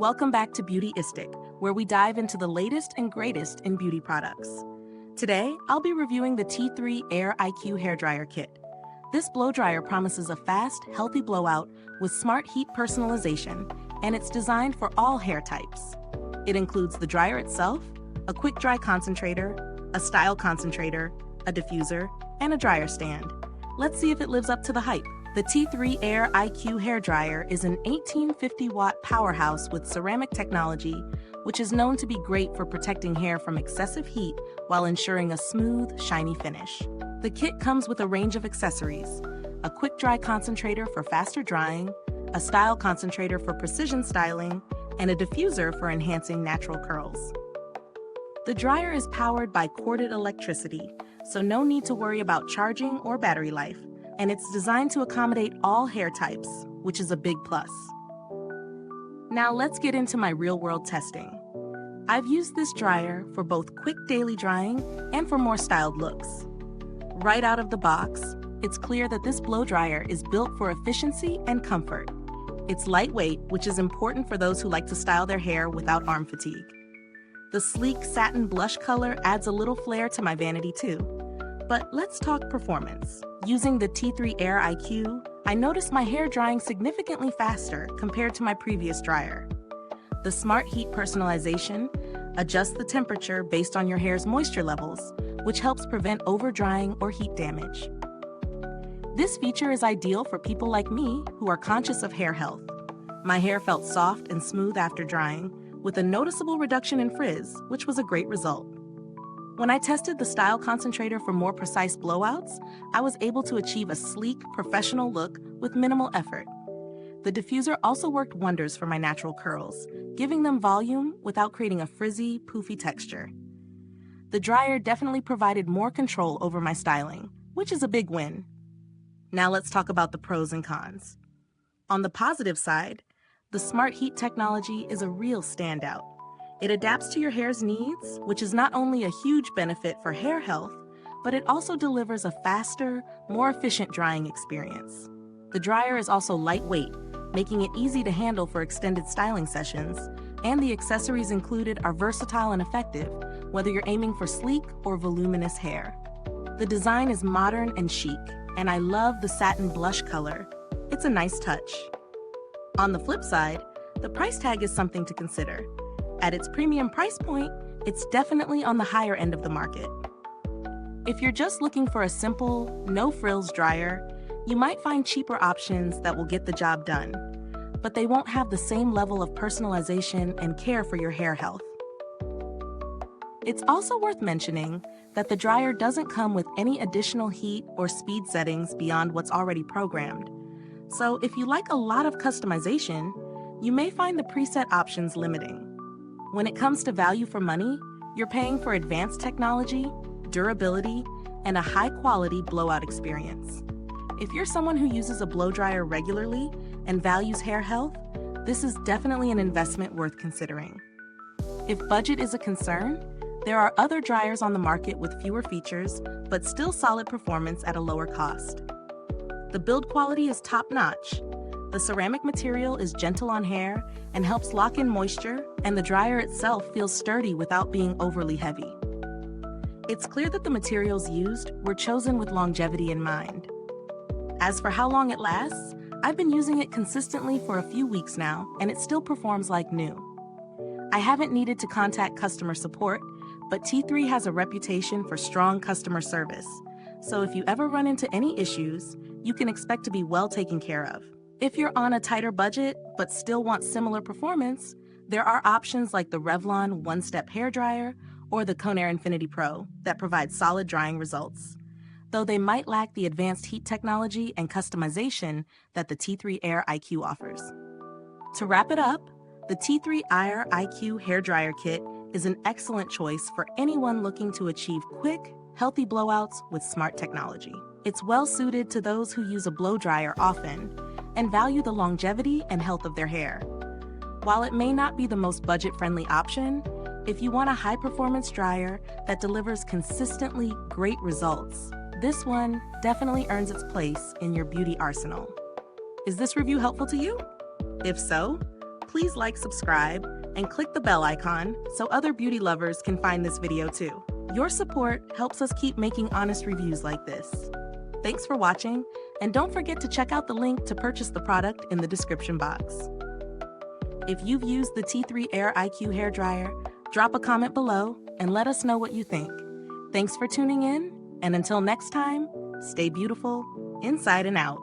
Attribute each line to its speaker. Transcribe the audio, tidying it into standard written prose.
Speaker 1: Welcome back to Beautyistic, where we dive into the latest and greatest in beauty products. Today, I'll be reviewing the T3 Aire IQ hairdryer kit. This blow dryer promises a fast, healthy blowout with smart heat personalization, and it's designed for all hair types. It includes the dryer itself, a quick dry concentrator, a style concentrator, a diffuser, and a dryer stand. Let's see if it lives up to the hype. The T3 Aire IQ hairdryer is an 1850-watt powerhouse with ceramic technology, which is known to be great for protecting hair from excessive heat while ensuring a smooth, shiny finish. The kit comes with a range of accessories: a quick dry concentrator for faster drying, a style concentrator for precision styling, and a diffuser for enhancing natural curls. The dryer is powered by corded electricity, so no need to worry about charging or battery life, and it's designed to accommodate all hair types, which is a big plus. Now let's get into my real-world testing. I've used this dryer for both quick daily drying and for more styled looks. Right out of the box, it's clear that this blow dryer is built for efficiency and comfort. It's lightweight, which is important for those who like to style their hair without arm fatigue. The sleek satin blush color adds a little flair to my vanity too. But let's talk performance. Using the T3 Aire IQ, I noticed my hair drying significantly faster compared to my previous dryer. The smart heat personalization adjusts the temperature based on your hair's moisture levels, which helps prevent over-drying or heat damage. This feature is ideal for people like me who are conscious of hair health. My hair felt soft and smooth after drying, with a noticeable reduction in frizz, which was a great result. When I tested the style concentrator for more precise blowouts, I was able to achieve a sleek, professional look with minimal effort. The diffuser also worked wonders for my natural curls, giving them volume without creating a frizzy, poofy texture. The dryer definitely provided more control over my styling, which is a big win. Now let's talk about the pros and cons. On the positive side, the smart heat technology is a real standout. It adapts to your hair's needs, which is not only a huge benefit for hair health, but it also delivers a faster, more efficient drying experience. The dryer is also lightweight, making it easy to handle for extended styling sessions, and the accessories included are versatile and effective, whether you're aiming for sleek or voluminous hair. The design is modern and chic, and I love the satin blush color. It's a nice touch. On the flip side, the price tag is something to consider. At its premium price point, it's definitely on the higher end of the market. If you're just looking for a simple, no-frills dryer, you might find cheaper options that will get the job done, but they won't have the same level of personalization and care for your hair health. It's also worth mentioning that the dryer doesn't come with any additional heat or speed settings beyond what's already programmed. So if you like a lot of customization, you may find the preset options limiting. When it comes to value for money, you're paying for advanced technology, durability, and a high-quality blowout experience. If you're someone who uses a blow dryer regularly and values hair health, this is definitely an investment worth considering. If budget is a concern, there are other dryers on the market with fewer features, but still solid performance at a lower cost. The build quality is top-notch. The ceramic material is gentle on hair and helps lock in moisture, and the dryer itself feels sturdy without being overly heavy. It's clear that the materials used were chosen with longevity in mind. As for how long it lasts, I've been using it consistently for a few weeks now, and it still performs like new. I haven't needed to contact customer support, but T3 has a reputation for strong customer service, so if you ever run into any issues, you can expect to be well taken care of. If you're on a tighter budget but still want similar performance, there are options like the Revlon One-Step Hairdryer or the Conair Infinity Pro that provide solid drying results, though they might lack the advanced heat technology and customization that the T3 Aire IQ offers. To wrap it up, the T3 Aire IQ hairdryer kit is an excellent choice for anyone looking to achieve quick, healthy blowouts with smart technology. It's well suited to those who use a blow dryer often and value the longevity and health of their hair. While it may not be the most budget-friendly option, if you want a high-performance dryer that delivers consistently great results, this one definitely earns its place in your beauty arsenal. Is this review helpful to you? If so, please like, subscribe, and click the bell icon so other beauty lovers can find this video too. Your support helps us keep making honest reviews like this. Thanks for watching, and don't forget to check out the link to purchase the product in the description box. If you've used the T3 Aire IQ hairdryer, drop a comment below and let us know what you think. Thanks for tuning in, and until next time, stay beautiful inside and out.